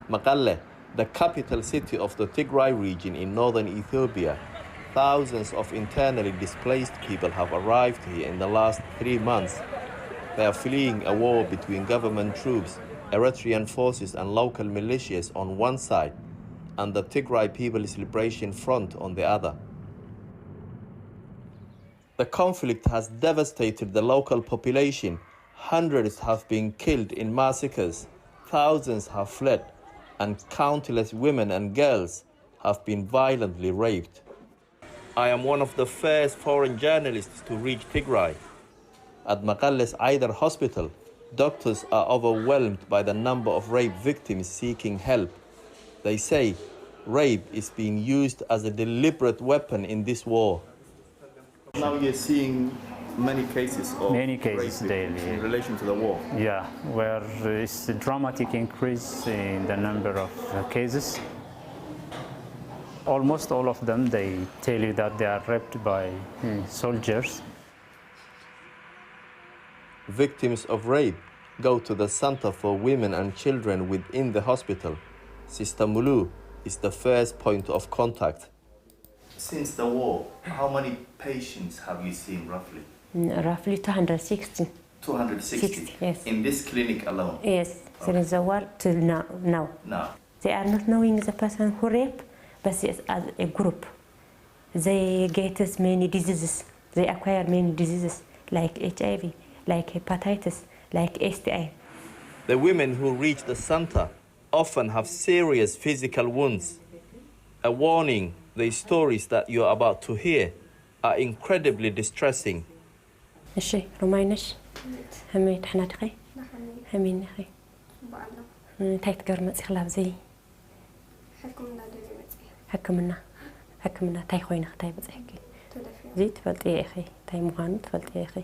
Mekelle, the capital city of the Tigray region in northern Ethiopia, thousands of internally displaced people have arrived here in the last 3 months. They are fleeing a war between government troops, Eritrean forces and local militias on one side, and the Tigray People's Liberation Front on the other. The conflict has devastated the local population. Hundreds have been killed in massacres, thousands have fled, and countless women and girls have been violently raped. I am one of the first foreign journalists to reach Tigray. At Mekelle's Eider hospital, doctors are overwhelmed by the number of rape victims seeking help. They say rape is being used as a deliberate weapon in this war. Now you're seeing many cases daily in relation to the war. Yeah, where it's a dramatic increase in the number of cases. Almost all of them, they tell you that they are raped by soldiers. Victims of rape go to the Center for Women and Children within the hospital. Sister Mulu is the first point of contact. Since the war, how many patients have you seen roughly? Roughly 260. 260? Yes. In this clinic alone? Yes, since the war till now. Now? They are not knowing the person who raped, but it's as a group. They get many diseases. They acquire many diseases like HIV, like hepatitis, like STI. The women who reach the center often have serious physical wounds. A warning, the stories that you are about to hear are incredibly distressing. الشيء رمينش همي تحنات خي همي نخي تايت قرمت خلاف زي حكمنا تاي خوينا تاي بتحكي زيت فلتي يا اخي تاي مهان فلتي يا اخي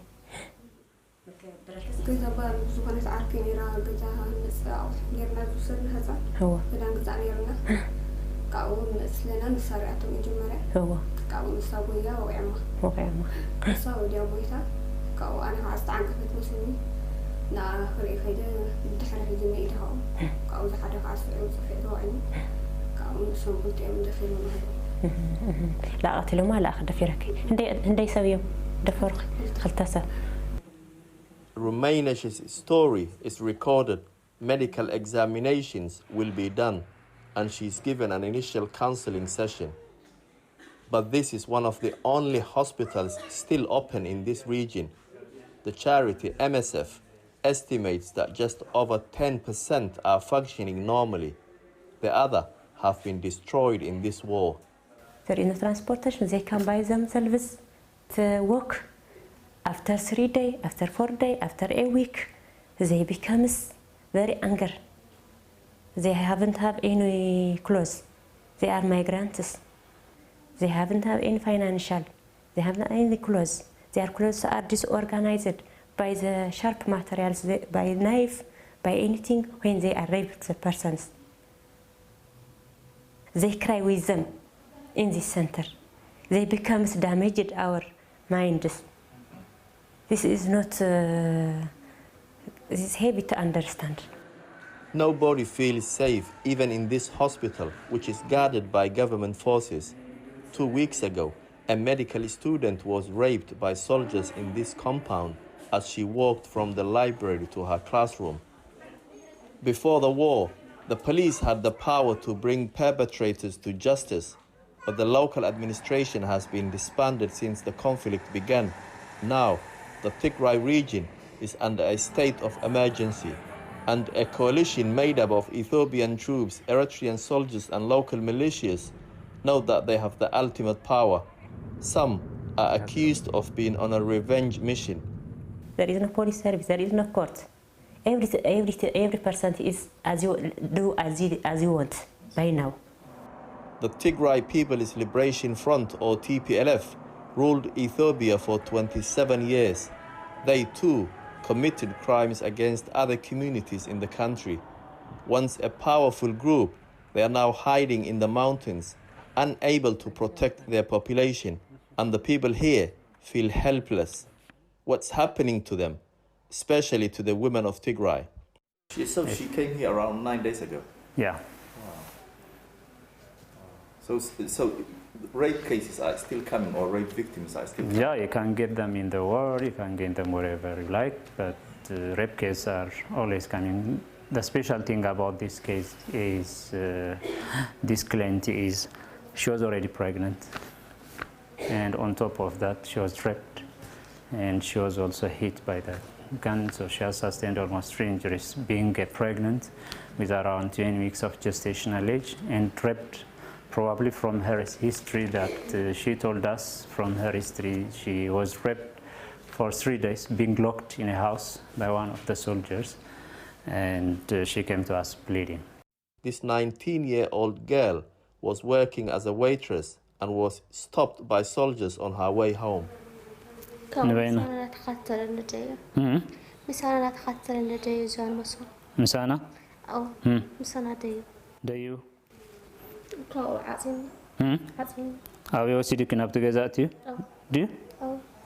كذا بقى زوجنا عارفين يرى كذا نسأل غيرنا زوجنا هذا هو بدنا كذا غيرنا كأول مثلنا نسرعتهم يجمعنا هو كأول نسويها وعمة نسوي اليوم ويتا كأو أنا عايز عنك في مسلمي نا خريج هيدا بدخل في جميع دههم كأو ذا حدا عايز في صفيت وعين كأو نسوي قلت أم دخل منهم لا قتلوا ما لا أخذ فيرك هندي يسويهم دفرق خلتصة. Rumainesh's story is recorded, medical examinations will be done, and she's given an initial counseling session. But this is one of the only hospitals still open in this region. The charity MSF estimates that just over 10% are functioning normally. The other have been destroyed in this war. There is no transportation. They can buy themselves to work. After 3 days, after 4 days, after a week, they become very angry. They haven't have any clothes. They are migrants. They haven't have any financial. They haven't any clothes. Their clothes are disorganized by the sharp materials, by knife, by anything when they are raped the persons. They cry with them in this center. They become damaged our minds. This is not, this is heavy to understand. Nobody feels safe, even in this hospital, which is guarded by government forces. 2 weeks ago, a medical student was raped by soldiers in this compound as she walked from the library to her classroom. Before the war, the police had the power to bring perpetrators to justice, but the local administration has been disbanded since the conflict began. Now, the Tigray region is under a state of emergency, and a coalition made up of Ethiopian troops, Eritrean soldiers and local militias know that they have the ultimate power. Some are accused of being on a revenge mission. There is no police service, there is no court. Every person is as you want by now. The Tigray People's Liberation Front, or TPLF, ruled Ethiopia for 27 years. They too committed crimes against other communities in the country. Once a powerful group, they are now hiding in the mountains, unable to protect their population, and the people here feel helpless. What's happening to them, especially to the women of Tigray? So she came here around 9 days ago? Yeah, So rape cases are still coming, or rape victims are still coming? Yeah, you can get them in the war, you can get them wherever you like, but rape cases are always coming. The special thing about this case is this client is she was already pregnant, and on top of that she was raped, and she was also hit by the gun, so she has sustained almost 3 injuries, being pregnant with around 20 weeks of gestational age, and raped. Probably from her history that she told us, from her history, she was raped for 3 days, being locked in a house by one of the soldiers, and she came to us bleeding. This 19-year-old girl was working as a waitress and was stopped by soldiers on her way home. أو يوسيدك نبت جزاتي دي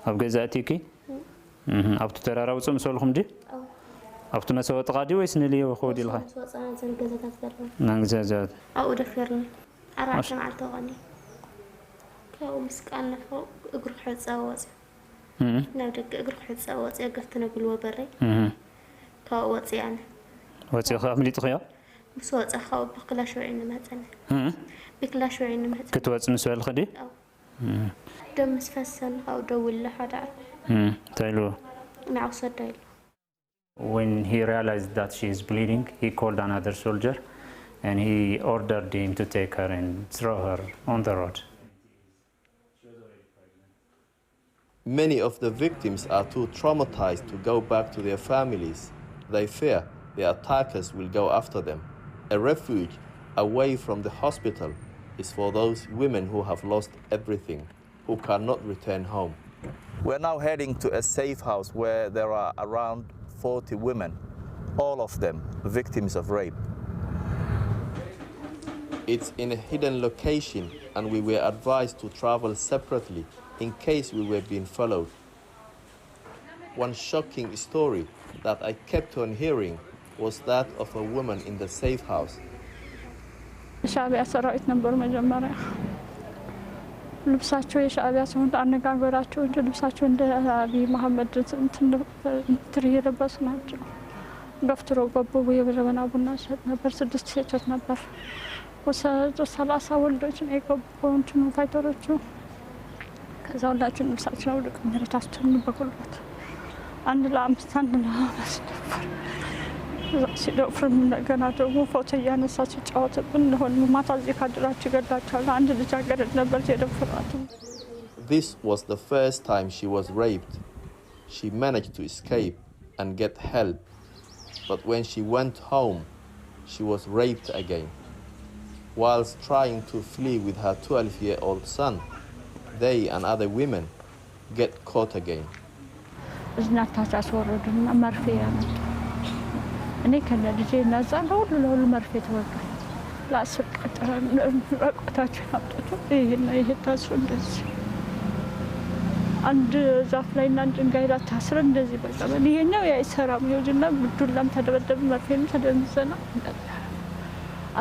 أو جزاتيكي أو تترى وصم سولهم دي أو تنسوا تقادي ويسنلي وخودي لها نعزازات أو دفرني أراك مع التوغني كاو مسكان فوق أقرب حد سوازي نودك أقرب حد سوازي أقفتنا بالوبري كاو واتي يعني واتي خاملي تخيا بسوات أخاو بكلا شوي نمهتنا بكلا شوي نمهتنا كتوات نسوال خدي دم مسفسن أو دول لحدا تايلو مع صدايل. When he realized that she is bleeding, he called another soldier and he ordered him to take her and throw her on the road. Many of the victims are too traumatized to go back to their families. They fear the attackers will go after them. A refuge away from the hospital is for those women who have lost everything, who cannot return home. We're now heading to a safe house where there are around 40 women, all of them victims of rape. It's in a hidden location, and we were advised to travel separately in case we were being followed. One shocking story that I kept on hearing was that of a woman in the safe house. الشعبية سرقت نبر مجمرة لبساتشو الشعبية سوند أنا كان براتشو إنت لبساتشو عند أبي محمد تري لبس ناتشو دفترو بابو ويبرمنا أبونا نبر سدست سيتشت نبر وسلاسة ولدوش نيكو بونتو فايتورتشو كذا ولداتشو لبساتشو ولدك مريتاستو نبقولات أنا لا أمستان لا بس نفر ሲደፍርም እንደገና ደግሞ ፎቶ እያነሳች ጫወተብን ነው ማታ እዚህ ካድራችሁ ገዳችኋል አንድ ልጃገረድ ነበር የደፈራት This was the first time she was raped. She managed to escape and get help, but when she went home she was raped again. Whilst trying to flee with her 12-year-old son, they and other women get caught again. እዝናታቸው አስወረዱና መርፌ ያመጡ እኔ ከነልጄ ነዛ ሁሉ መርፌ ተወጋ ላስቀጥ ረቆታቸው አጥቶ ይሄ ታስሮ እንደዚህ አንድ ዛፍ ላይ እና ድንጋይ ላይ ታስረ እንደዚህ በቃ ይሄኛው ያይሰራም ይወድና ዱላም ተደበደበ መርፌም ተደምዘና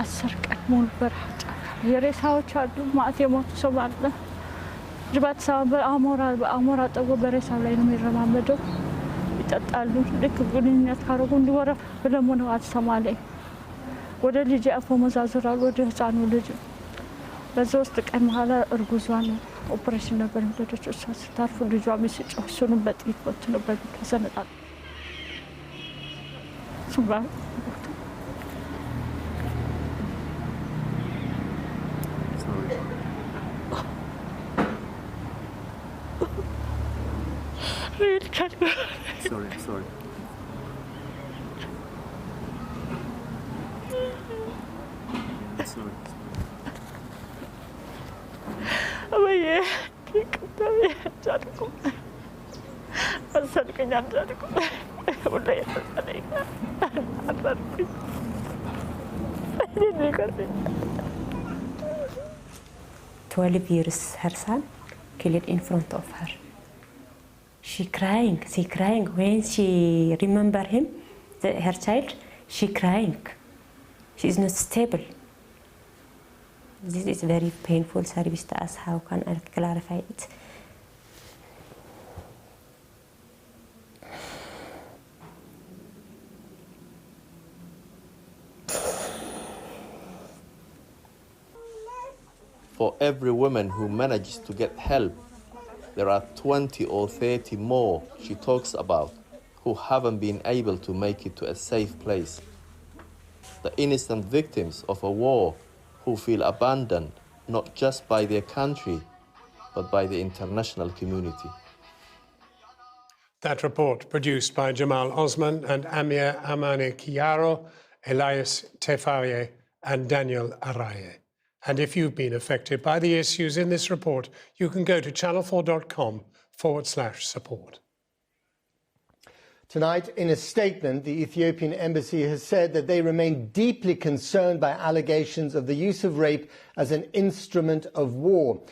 አስርቀት ሙሉ በራጫ የሬሳዎች አሉ ማት የሞቱ ሰው አለ ጅባት ሳበ አሞራ ጠጎ በሬሳው ላይ ነው የሚረማመደው ይጣጣሉ ልክ ጉንኝነት ካረጉ እንዲወራ በለሞነው አትሰማለኝ ወደ ልጅ አፎ መዛዝራሉ ወደ ህፃኑ ልጅ በዛው ውስጥ ቀን መሀላ እርጉዟን ኦፕሬሽን ነበር እንደደረሰ ስታርፍ ልጇ መስጭው እሱንም በጥይት ወጥቶ ነበር ከሰነጣል ሱባ Sorry. Abaye, kitabe jadku. Asal kenyan jadku. Udah ya tadi. Asal. Ini kan. 12 years her son killed in front of her. She crying when she remember him, her child. She crying. She is not stable. This is very painful service to us. How can I clarify it? For every woman who manages to get help, there are 20 or 30 more she talks about who haven't been able to make it to a safe place. The innocent victims of a war who feel abandoned not just by their country, but by the international community. That report produced by Jamal Osman and Amir Amane Kiaro, Elias Tefaye and Daniel Araye. And if you've been affected by the issues in this report, you can go to channel4.com/support. Tonight, in a statement, the Ethiopian embassy has said that they remain deeply concerned by allegations of the use of rape as an instrument of war.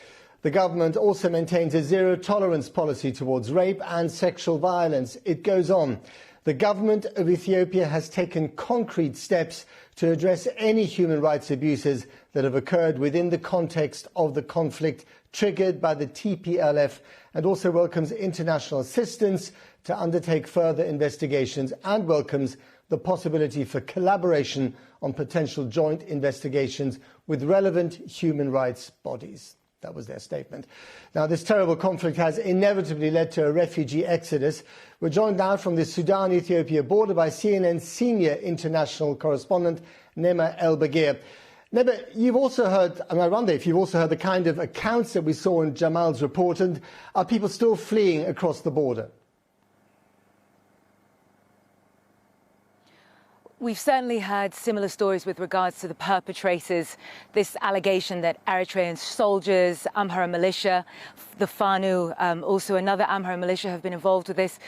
The government also maintains a zero-tolerance policy towards rape and sexual violence. It goes on. The government of Ethiopia has taken concrete steps to address any human rights abuses that have occurred within the context of the conflict triggered by the TPLF, and also welcomes international assistance to undertake further investigations and welcomes the possibility for collaboration on potential joint investigations with relevant human rights bodies. That was their statement. Now, this terrible conflict has inevitably led to a refugee exodus. We're joined now from the Sudan-Ethiopia border by CNN senior international correspondent Nema El-Bagir. Nema, you've also heard, I wonder if you've also heard the kind of accounts that we saw in Jamal's report, and are people still fleeing across the border? We've certainly heard similar stories with regards to the perpetrators. This allegation that Eritrean soldiers, Amhara militia, the Fanu, also another Amhara militia have been involved with this.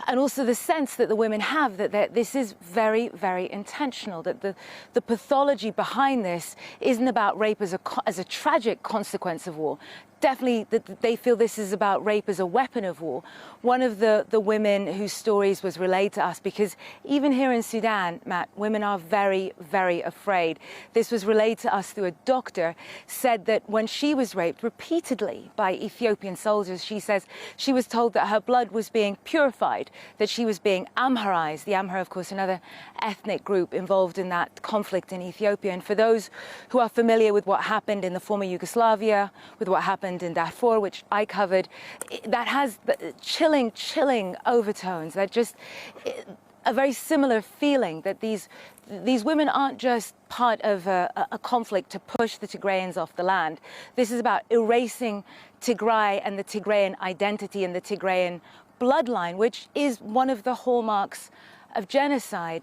And also the sense that the women have that this is very, very intentional, that the pathology behind this isn't about rape as a tragic consequence of war. Definitely that they feel this is about rape as a weapon of war. One of the women whose stories was relayed to us, because even here in Sudan, Matt, women are very, very afraid. This was relayed to us through a doctor, said that when she was raped repeatedly by Ethiopian soldiers, she says she was told that her blood was being purified, that she was being Amharized. The Amhara, of course, another ethnic group involved in that conflict in Ethiopia. And for those who are familiar with what happened in the former Yugoslavia, with what happened in Darfur, which I covered, that has chilling overtones, that just a very similar feeling that these women aren't just part of a conflict to push the Tigrayans off the land. This is about erasing Tigray and the Tigrayan identity and the Tigrayan bloodline, which is one of the hallmarks of genocide.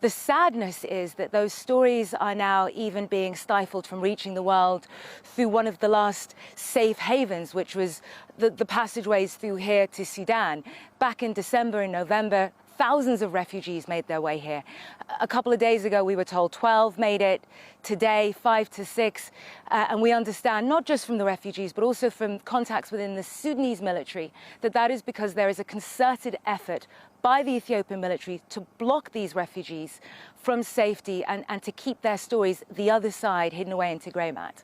The sadness is that those stories are now even being stifled from reaching the world through one of the last safe havens, which was the passageways through here to Sudan. Back in December and November, thousands of refugees made their way here. A couple of days ago, we were told 12 made it. Today, 5 to 6. And we understand, not just from the refugees, but also from contacts within the Sudanese military, that is because there is a concerted effort by the Ethiopian military to block these refugees from safety and to keep their stories, the other side, hidden away in Tigray, Matt.